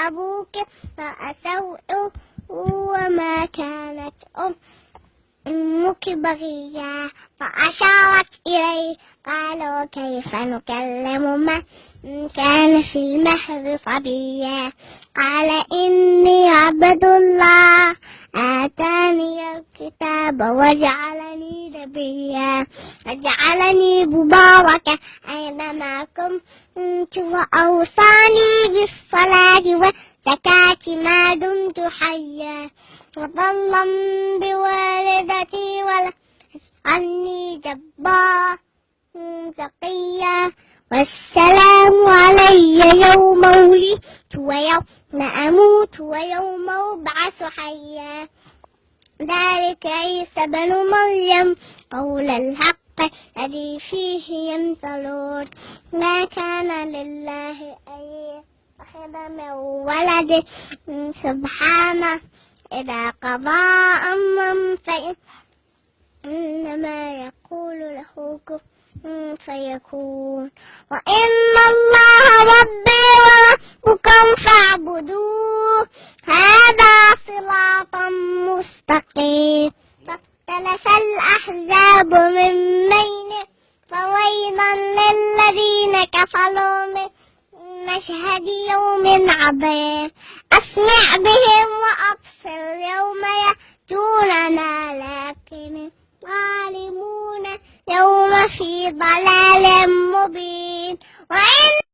أبوك فأسوء وما كانت أمك بغيا فأشارت إليه قالوا كيف نكلم من كان في المهد صبيا قال إني عبد الله آتاني الكتاب وجعلني نبيا وجعلني مباركا أينما كنت وأوصاني بالصلاة والزكاة ما دمت حيا وبرا بوالدتي ولم يجعلني جبارا شقيا والسلام علي يوم ولدت ويوم أموت ويوم أبعث حيا ذلك عيسى بن مريم قول الحق الذي فيه يمترون ما كان لله أن يتخذ من ولد سبحانه إذا قضى أمرا فإنما يقول له كن فيكون وإن الله ربي وربكم فاعبدوه هذا صراط مستقيم فاختلف الأحزاب من بينه فويلا للذين كفروا من مشهد يوم عظيم